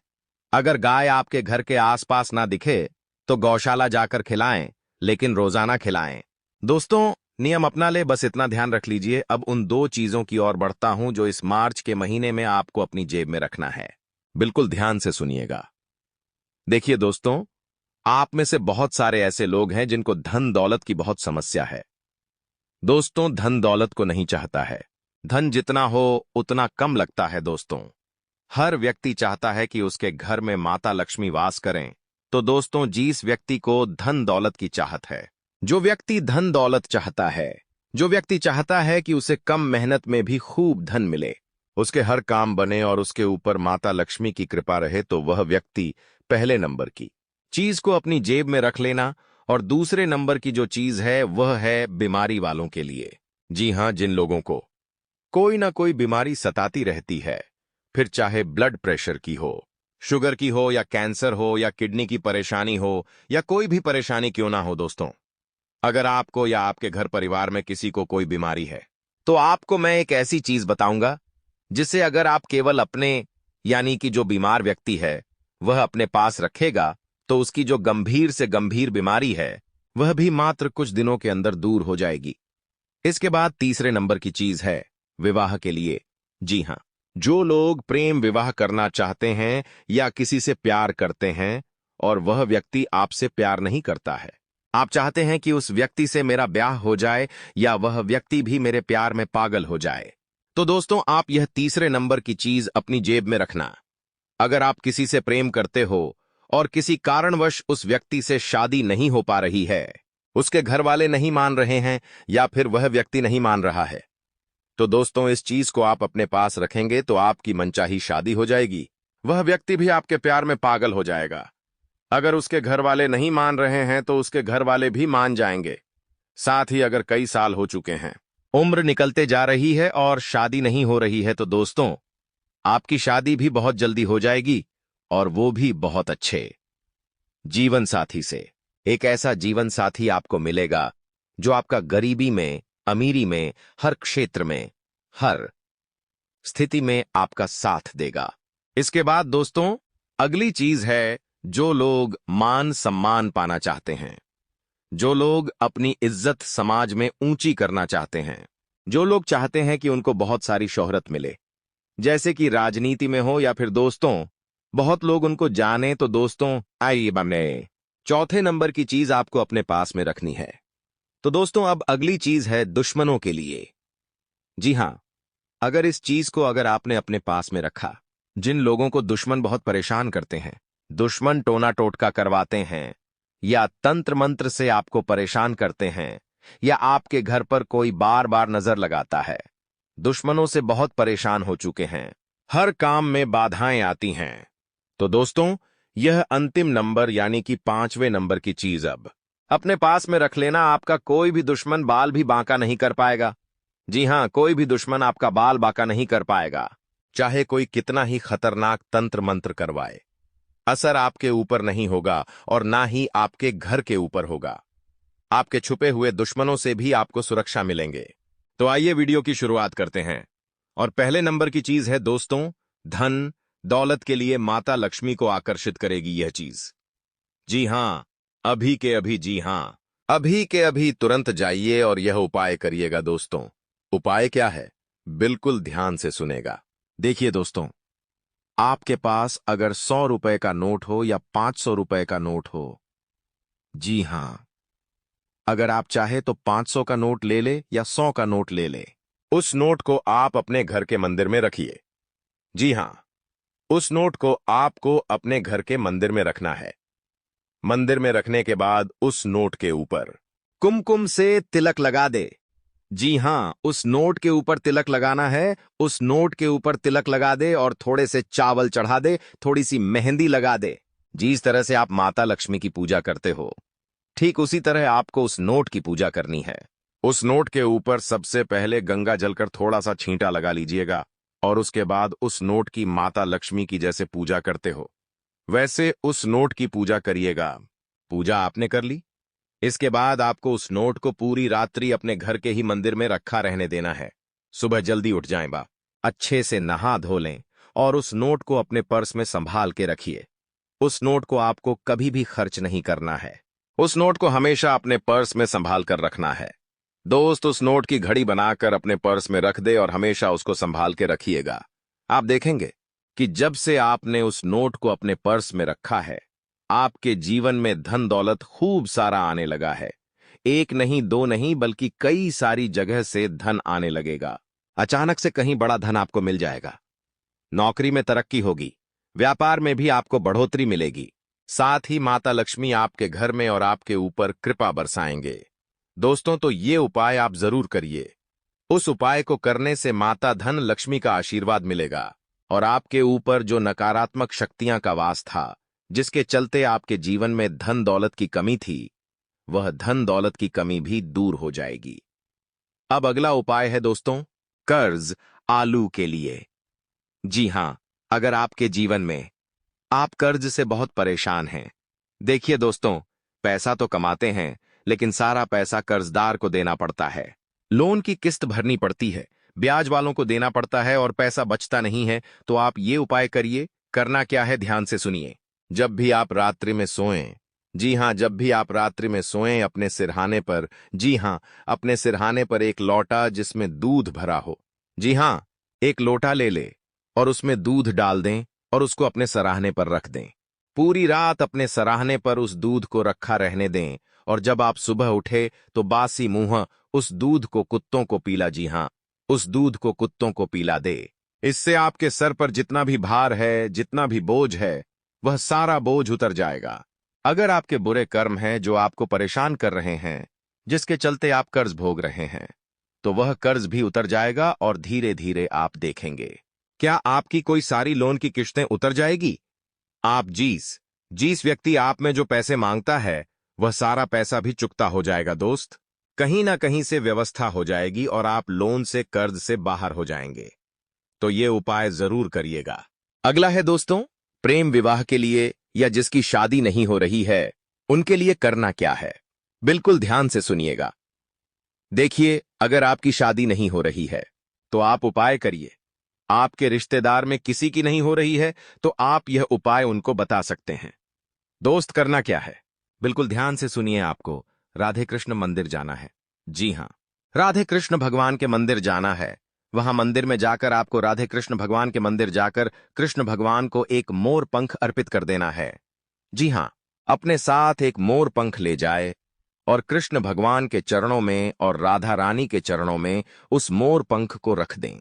अगर गाय आपके घर के आसपास ना दिखे, तो गौशाला जाकर खिलाएं, लेकिन रोजाना खिलाएं। दोस्तों, नियम अपना ले, बस इतना ध्यान रख लीजिए। अब उन दो चीजों की ओर बढ़ता हूं जो इस मार्च के महीने में आपको अपनी जेब में रखना है। बिल्कुल ध्यान से सुनिएगा। देखिए दोस्तों, आप में से बहुत सारे ऐसे लोग हैं जिनको धन दौलत की बहुत समस्या है। दोस्तों, धन दौलत को नहीं चाहता है। धन जितना हो उतना कम लगता है। दोस्तों, हर व्यक्ति चाहता है कि उसके घर में माता लक्ष्मी वास करें। तो दोस्तों, जिस व्यक्ति को धन दौलत की चाहत है, जो व्यक्ति धन दौलत चाहता है, जो व्यक्ति चाहता है कि उसे कम मेहनत में भी खूब धन मिले, उसके हर काम बने और उसके ऊपर माता लक्ष्मी की कृपा रहे, तो वह व्यक्ति पहले नंबर की चीज को अपनी जेब में रख लेना। और दूसरे नंबर की जो चीज है वह है बीमारी वालों के लिए। जी हां, जिन लोगों को कोई ना कोई बीमारी सताती रहती है, फिर चाहे ब्लड प्रेशर की हो, शुगर की हो, या कैंसर हो, या किडनी की परेशानी हो, या कोई भी परेशानी क्यों ना हो दोस्तों, अगर आपको या आपके घर परिवार में किसी को कोई बीमारी है, तो आपको मैं एक ऐसी चीज बताऊंगा जिसे अगर आप केवल अपने यानी कि जो बीमार व्यक्ति है वह अपने पास रखेगा, तो उसकी जो गंभीर से गंभीर बीमारी है वह भी मात्र कुछ दिनों के अंदर दूर हो जाएगी। इसके बाद तीसरे नंबर की चीज है विवाह के लिए। जी हां, जो लोग प्रेम विवाह करना चाहते हैं या किसी से प्यार करते हैं और वह व्यक्ति आपसे प्यार नहीं करता है, आप चाहते हैं कि उस व्यक्ति से मेरा ब्याह हो जाए या वह व्यक्ति भी मेरे प्यार में पागल हो जाए, तो दोस्तों आप यह तीसरे नंबर की चीज अपनी जेब में रखना। अगर आप किसी से प्रेम करते हो और किसी कारणवश उस व्यक्ति से शादी नहीं हो पा रही है, उसके घर वाले नहीं मान रहे हैं या फिर वह व्यक्ति नहीं मान रहा है, तो दोस्तों इस चीज को आप अपने पास रखेंगे तो आपकी मनचाही शादी हो जाएगी। वह व्यक्ति भी आपके प्यार में पागल हो जाएगा। अगर उसके घर वाले नहीं मान रहे हैं तो उसके घर वाले भी मान जाएंगे। साथ ही अगर कई साल हो चुके हैं, उम्र निकलते जा रही है और शादी नहीं हो रही है, तो दोस्तों आपकी शादी भी बहुत जल्दी हो जाएगी, और वो भी बहुत अच्छे जीवन साथी से। एक ऐसा जीवन साथी आपको मिलेगा जो आपका गरीबी में, अमीरी में, हर क्षेत्र में, हर स्थिति में आपका साथ देगा। इसके बाद दोस्तों अगली चीज है जो लोग मान सम्मान पाना चाहते हैं, जो लोग अपनी इज्जत समाज में ऊंची करना चाहते हैं, जो लोग चाहते हैं कि उनको बहुत सारी शोहरत मिले, जैसे कि राजनीति में हो या फिर दोस्तों बहुत लोग उनको जाने, तो दोस्तों आइए बने चौथे नंबर की चीज आपको अपने पास में रखनी है। तो दोस्तों अब अगली चीज है दुश्मनों के लिए। जी हां, अगर इस चीज को अगर आपने अपने पास में रखा, जिन लोगों को दुश्मन बहुत परेशान करते हैं, दुश्मन टोना टोटका करवाते हैं या तंत्र मंत्र से आपको परेशान करते हैं, या आपके घर पर कोई बार बार नजर लगाता है, दुश्मनों से बहुत परेशान हो चुके हैं, हर काम में बाधाएं आती हैं, तो दोस्तों यह अंतिम नंबर यानी कि पांचवें नंबर की चीज अब अपने पास में रख लेना। आपका कोई भी दुश्मन बाल भी बांका नहीं कर पाएगा। जी हां, कोई भी दुश्मन आपका बाल बांका नहीं कर पाएगा, चाहे कोई कितना ही खतरनाक तंत्र मंत्र करवाए। असर आपके ऊपर नहीं होगा और ना ही आपके घर के ऊपर होगा। आपके छुपे हुए दुश्मनों से भी आपको सुरक्षा मिलेंगे। तो आइए वीडियो की शुरुआत करते हैं। और पहले नंबर की चीज है दोस्तों धन दौलत के लिए माता लक्ष्मी को आकर्षित करेगी यह चीज। जी हां, अभी के अभी, जी हां, अभी के अभी तुरंत जाइए और यह उपाय करिएगा दोस्तों। उपाय क्या है, बिल्कुल ध्यान से सुनेगा। देखिए दोस्तों, आपके पास अगर 100 रुपए का नोट हो या 500 रुपए का नोट हो, जी हां, अगर आप चाहे तो 500 का नोट ले ले या 100 का नोट ले ले, उस नोट को आप अपने घर के मंदिर में रखिए। जी हां, उस नोट को आपको अपने घर के मंदिर में रखना है। मंदिर में रखने के बाद उस नोट के ऊपर कुमकुम से तिलक लगा दे। जी हां, उस नोट के ऊपर तिलक लगाना है। उस नोट के ऊपर तिलक लगा दे और थोड़े से चावल चढ़ा दे, थोड़ी सी मेहंदी लगा दे। जिस तरह से आप माता लक्ष्मी की पूजा करते हो, ठीक उसी तरह आपको उस नोट की पूजा करनी है। उस नोट के ऊपर सबसे पहले गंगा जलकर थोड़ा सा छींटा लगा लीजिएगा और उसके बाद उस नोट की माता लक्ष्मी की जैसे पूजा करते हो वैसे उस नोट की पूजा करिएगा। पूजा आपने कर ली, इसके बाद आपको उस नोट को पूरी रात्रि अपने घर के ही मंदिर में रखा रहने देना है। सुबह जल्दी उठ जाएं बा, अच्छे से नहा धो लें और उस नोट को अपने पर्स में संभाल के रखिए। उस नोट को आपको कभी भी खर्च नहीं करना है। उस नोट को हमेशा अपने पर्स में संभाल कर रखना है। दोस्त उस नोट की घड़ी बनाकर अपने पर्स में रख दे और हमेशा उसको संभाल के रखिएगा। आप देखेंगे कि जब से आपने उस नोट को अपने पर्स में रखा है, आपके जीवन में धन दौलत खूब सारा आने लगा है। एक नहीं, दो नहीं, बल्कि कई सारी जगह से धन आने लगेगा। अचानक से कहीं बड़ा धन आपको मिल जाएगा। नौकरी में तरक्की होगी, व्यापार में भी आपको बढ़ोतरी मिलेगी। साथ ही माता लक्ष्मी आपके घर में और आपके ऊपर कृपा बरसाएंगे। दोस्तों, तो ये उपाय आप जरूर करिए। उस उपाय को करने से माता धन लक्ष्मी का आशीर्वाद मिलेगा और आपके ऊपर जो नकारात्मक शक्तियां का वास था, जिसके चलते आपके जीवन में धन दौलत की कमी थी, वह धन दौलत की कमी भी दूर हो जाएगी। अब अगला उपाय है दोस्तों, कर्ज आलू के लिए। जी हां, अगर आपके जीवन में आप कर्ज से बहुत परेशान हैं। देखिए दोस्तों, पैसा तो कमाते हैं, लेकिन सारा पैसा कर्जदार को देना पड़ता है। लोन की किस्त भरनी पड़ती है, ब्याज वालों को देना पड़ता है और पैसा बचता नहीं है। तो आप ये उपाय करिए। करना क्या है, ध्यान से सुनिए। जब भी आप रात्रि में सोएं, जी हां, जब भी आप रात्रि में सोएं, अपने सिरहाने पर, जी हां, अपने सिरहाने पर एक लोटा जिसमें दूध भरा हो, जी हां, एक लोटा ले ले और उसमें दूध डाल दें और उसको अपने सराहने पर रख दें। पूरी रात अपने सराहने पर उस दूध को रखा रहने दें और जब आप सुबह उठे तो बासी मुंह उस दूध को कुत्तों को पीला, जी हां, उस दूध को कुत्तों को पीला दे। इससे आपके सर पर जितना भी भार है, जितना भी बोझ है, वह सारा बोझ उतर जाएगा। अगर आपके बुरे कर्म हैं जो आपको परेशान कर रहे हैं, जिसके चलते आप कर्ज भोग रहे हैं, तो वह कर्ज भी उतर जाएगा और धीरे धीरे आप देखेंगे क्या आपकी कोई सारी लोन की किश्तें उतर जाएगी। आप जिस व्यक्ति आप में जो पैसे मांगता है, वह सारा पैसा भी चुकता हो जाएगा दोस्त। कहीं ना कहीं से व्यवस्था हो जाएगी और आप लोन से कर्ज से बाहर हो जाएंगे। तो ये उपाय जरूर करिएगा। अगला है दोस्तों, प्रेम विवाह के लिए या जिसकी शादी नहीं हो रही है, उनके लिए करना क्या है, बिल्कुल ध्यान से सुनिएगा। देखिए, अगर आपकी शादी नहीं हो रही है तो आप उपाय करिए। आपके रिश्तेदार में किसी की नहीं हो रही है तो आप यह उपाय उनको बता सकते हैं। दोस्त, करना क्या है, बिल्कुल ध्यान से सुनिए। आपको राधे कृष्ण मंदिर जाना है। जी हां, राधे कृष्ण भगवान के मंदिर जाना है। वहां मंदिर में जाकर आपको राधे कृष्ण भगवान के मंदिर जाकर कृष्ण भगवान को एक मोर पंख अर्पित कर देना है। जी हां, अपने साथ एक मोर पंख ले जाए और कृष्ण भगवान के चरणों में और राधा रानी के चरणों में उस मोर पंख को रख दें।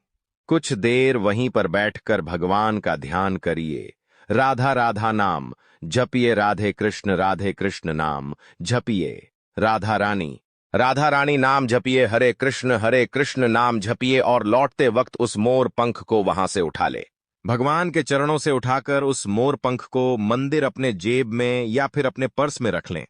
कुछ देर वहीं पर बैठकर भगवान का ध्यान करिए। राधा राधा नाम जपिए, राधे कृष्ण नाम जपिए। राधा रानी नाम जपिए, हरे कृष्ण नाम जपिए और लौटते वक्त उस मोर पंख को वहां से उठा ले। भगवान के चरणों से उठाकर उस मोर पंख को मंदिर अपने जेब में या फिर अपने पर्स में रख लें।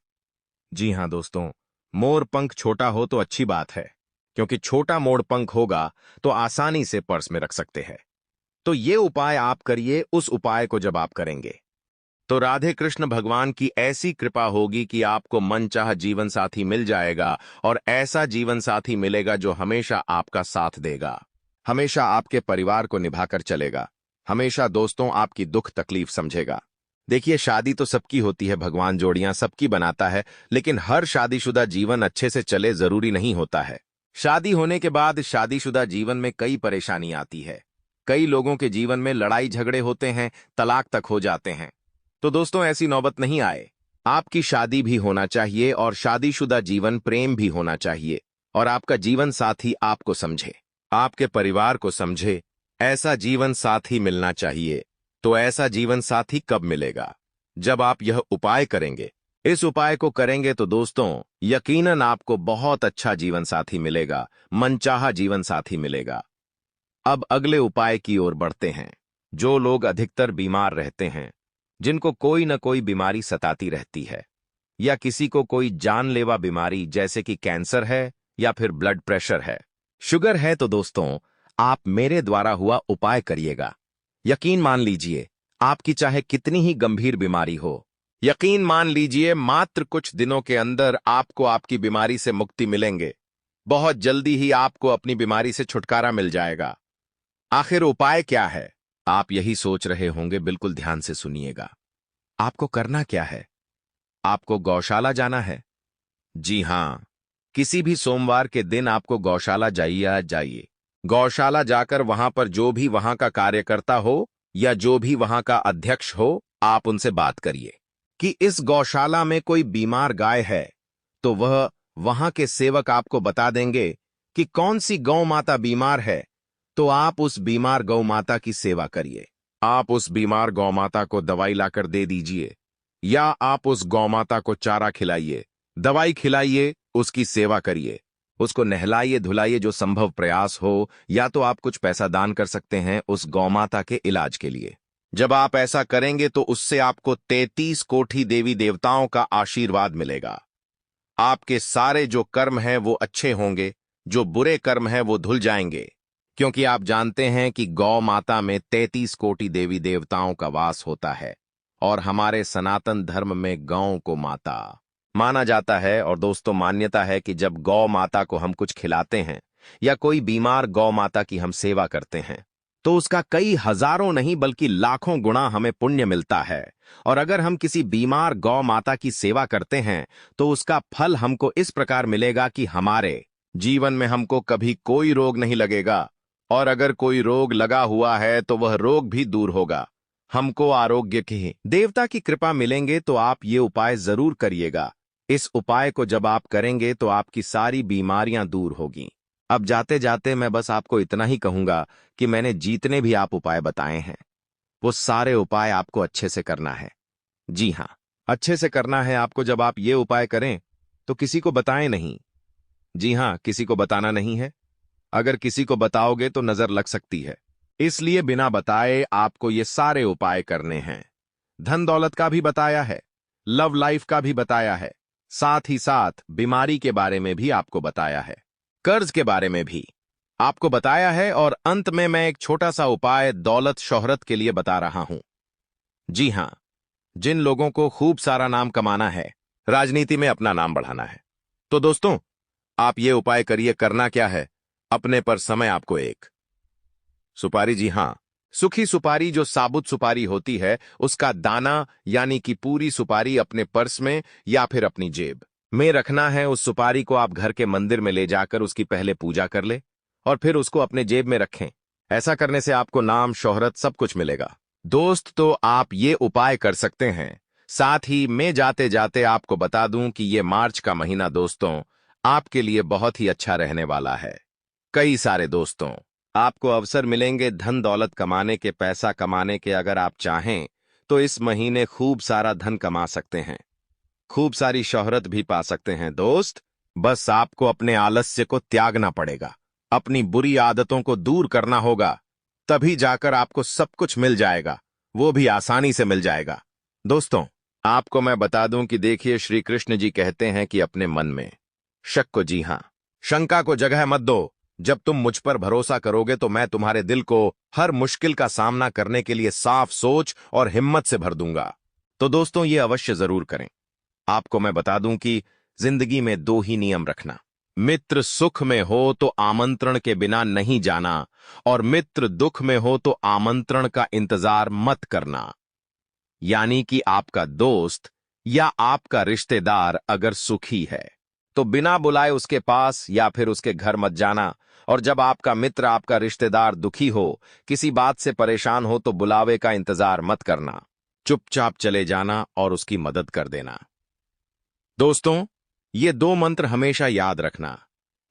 जी हां दोस्तों, मोर पंख छोटा हो तो अच्छी बात है, क्योंकि छोटा मोर पंख होगा तो आसानी से पर्स में रख सकते हैं। तो ये उपाय आप करिए। उस उपाय को जब आप करेंगे तो राधे कृष्ण भगवान की ऐसी कृपा होगी कि आपको मनचाहा जीवन साथी मिल जाएगा और ऐसा जीवन साथी मिलेगा जो हमेशा आपका साथ देगा, हमेशा आपके परिवार को निभाकर चलेगा, हमेशा दोस्तों आपकी दुख तकलीफ समझेगा। देखिए, शादी तो सबकी होती है, भगवान जोड़ियां सबकी बनाता है, लेकिन हर शादीशुदा जीवन अच्छे से चले जरूरी नहीं होता है। शादी होने के बाद शादीशुदा जीवन में कई परेशानी आती है। कई लोगों के जीवन में लड़ाई झगड़े होते हैं, तलाक तक हो जाते हैं। तो दोस्तों, ऐसी नौबत नहीं आए। आपकी शादी भी होना चाहिए और शादीशुदा जीवन प्रेम भी होना चाहिए और आपका जीवन साथी आपको समझे, आपके परिवार को समझे। ऐसा जीवन साथी मिलना चाहिए। तो ऐसा जीवन साथी कब मिलेगा? जब आप यह उपाय करेंगे। इस उपाय को करेंगे तो दोस्तों यकीनन आपको बहुत अच्छा जीवन साथी मिलेगा, मनचाहा जीवन साथी मिलेगा। अब अगले उपाय की ओर बढ़ते हैं। जो लोग अधिकतर बीमार रहते हैं, जिनको कोई न कोई बीमारी सताती रहती है या किसी को कोई जानलेवा बीमारी जैसे कि कैंसर है या फिर ब्लड प्रेशर है, शुगर है, तो दोस्तों आप मेरे द्वारा हुआ उपाय करिएगा। यकीन मान लीजिए, आपकी चाहे कितनी ही गंभीर बीमारी हो, यकीन मान लीजिए मात्र कुछ दिनों के अंदर आपको आपकी बीमारी से मुक्ति मिलेंगे। बहुत जल्दी ही आपको अपनी बीमारी से छुटकारा मिल जाएगा। आखिर उपाय क्या है, आप यही सोच रहे होंगे। बिल्कुल ध्यान से सुनिएगा। आपको करना क्या है, आपको गौशाला जाना है। जी हां, किसी भी सोमवार के दिन आपको गौशाला जाइए। गौशाला जाकर वहां पर जो भी वहां का कार्यकर्ता हो या जो भी वहां का अध्यक्ष हो, आप उनसे बात करिए कि इस गौशाला में कोई बीमार गाय है। तो वह वहां के सेवक आपको बता देंगे कि कौन सी गौ माता बीमार है। तो आप उस बीमार गौ माता की सेवा करिए। आप उस बीमार गौ माता को दवाई लाकर दे दीजिए या आप उस गौ माता को चारा खिलाइए, दवाई खिलाइए उसकी सेवा करिए, उसको नहलाइए धुलाइए जो संभव प्रयास हो, या तो आप कुछ पैसा दान कर सकते हैं उस गौमाता के इलाज के लिए। जब आप ऐसा करेंगे तो उससे आपको 33 कोटि देवी देवताओं का आशीर्वाद मिलेगा। आपके सारे जो कर्म हैं वो अच्छे होंगे, जो बुरे कर्म हैं वो धुल जाएंगे, क्योंकि आप जानते हैं कि गौ माता में 33 कोटि देवी देवताओं का वास होता है, और हमारे सनातन धर्म में गौ को माता माना जाता है। और दोस्तों, मान्यता है कि जब गौ माता को हम कुछ खिलाते हैं या कोई बीमार गौ माता की हम सेवा करते हैं तो उसका कई हजारों नहीं बल्कि लाखों गुना हमें पुण्य मिलता है। और अगर हम किसी बीमार गौ माता की सेवा करते हैं तो उसका फल हमको इस प्रकार मिलेगा कि हमारे जीवन में हमको कभी कोई रोग नहीं लगेगा, और अगर कोई रोग लगा हुआ है तो वह रोग भी दूर होगा। हमको आरोग्य की देवता की कृपा मिलेंगे तो आप ये उपाय जरूर करिएगा। इस उपाय को जब आप करेंगे तो आपकी सारी बीमारियां दूर होगी। अब जाते जाते मैं बस आपको इतना ही कहूंगा कि मैंने जितने भी आप उपाय बताए हैं वो सारे उपाय आपको अच्छे से करना है। जी हाँ, अच्छे से करना है आपको। जब आप ये उपाय करें तो किसी को बताएं नहीं। जी हाँ, किसी को बताना नहीं है। अगर किसी को बताओगे तो नजर लग सकती है, इसलिए बिना बताए आपको ये सारे उपाय करने हैं। धन दौलत का भी बताया है, लव लाइफ का भी बताया है, साथ ही साथ बीमारी के बारे में भी आपको बताया है, कर्ज के बारे में भी आपको बताया है, और अंत में मैं एक छोटा सा उपाय दौलत शोहरत के लिए बता रहा हूं। जी हां, जिन लोगों को खूब सारा नाम कमाना है, राजनीति में अपना नाम बढ़ाना है, तो दोस्तों आप ये उपाय करिए। करना क्या है, अपने पर समय आपको एक सुपारी, जी हां, सूखी सुपारी जो साबुत सुपारी होती है उसका दाना यानी कि पूरी सुपारी अपने पर्स में या फिर अपनी जेब में रखना है। उस सुपारी को आप घर के मंदिर में ले जाकर उसकी पहले पूजा कर ले और फिर उसको अपने जेब में रखें। ऐसा करने से आपको नाम शोहरत सब कुछ मिलेगा। दोस्त, तो आप ये उपाय कर सकते हैं। साथ ही मैं जाते जाते आपको बता दूं कि ये मार्च का महीना दोस्तों आपके लिए बहुत ही अच्छा रहने वाला है। कई सारे दोस्तों आपको अवसर मिलेंगे धन दौलत कमाने के, पैसा कमाने के। अगर आप चाहें तो इस महीने खूब सारा धन कमा सकते हैं, खूब सारी शोहरत भी पा सकते हैं। दोस्त, बस आपको अपने आलस्य को त्यागना पड़ेगा, अपनी बुरी आदतों को दूर करना होगा, तभी जाकर आपको सब कुछ मिल जाएगा, वो भी आसानी से मिल जाएगा। दोस्तों, आपको मैं बता दूं कि देखिए, श्री कृष्ण जी कहते हैं कि अपने मन में शक को, जी हां, शंका को जगह मत दो। जब तुम मुझ पर भरोसा करोगे तो मैं तुम्हारे दिल को हर मुश्किल का सामना करने के लिए साफ सोच और हिम्मत से भर दूंगा। तो दोस्तों, ये अवश्य जरूर करें। आपको मैं बता दूं कि जिंदगी में दो ही नियम रखना। मित्र सुख में हो तो आमंत्रण के बिना नहीं जाना, और मित्र दुख में हो तो आमंत्रण का इंतजार मत करना। यानी कि आपका दोस्त या आपका रिश्तेदार अगर सुखी है तो बिना बुलाए उसके पास या फिर उसके घर मत जाना, और जब आपका मित्र, आपका रिश्तेदार दुखी हो, किसी बात से परेशान हो, तो बुलावे का इंतजार मत करना, चुपचाप चले जाना और उसकी मदद कर देना। दोस्तों, ये दो मंत्र हमेशा याद रखना।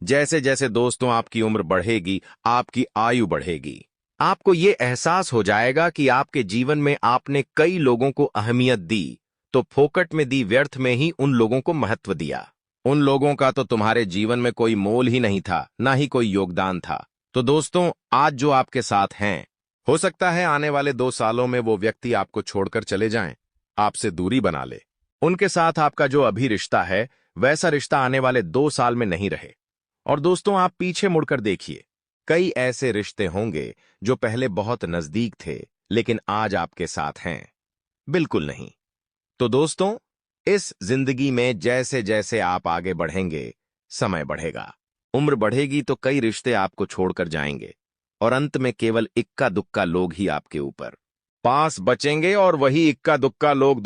जैसे जैसे दोस्तों आपकी उम्र बढ़ेगी, आपकी आयु बढ़ेगी, आपको ये एहसास हो जाएगा कि आपके जीवन में आपने कई लोगों को अहमियत दी, तो फोकट में दी, व्यर्थ में ही उन लोगों को महत्व दिया। उन लोगों का तो तुम्हारे जीवन में कोई मोल ही नहीं था, ना ही कोई योगदान था। तो दोस्तों, आज जो आपके साथ हैं, हो सकता है आने वाले 2 सालों में वो व्यक्ति आपको छोड़कर चले जाएं, आपसे दूरी बना ले। उनके साथ आपका जो अभी रिश्ता है वैसा रिश्ता आने वाले 2 साल में नहीं रहे। और दोस्तों, आप पीछे मुड़कर देखिए, कई ऐसे रिश्ते होंगे जो पहले बहुत नजदीक थे लेकिन आज आपके साथ हैं बिल्कुल नहीं। तो दोस्तों, इस जिंदगी में जैसे जैसे आप आगे बढ़ेंगे, समय बढ़ेगा, उम्र बढ़ेगी, तो कई रिश्ते आपको छोड़कर जाएंगे, और अंत में केवल इक्का दुक्का लोग ही आपके ऊपर पास बचेंगे, और वही इक्का दुक्का लोग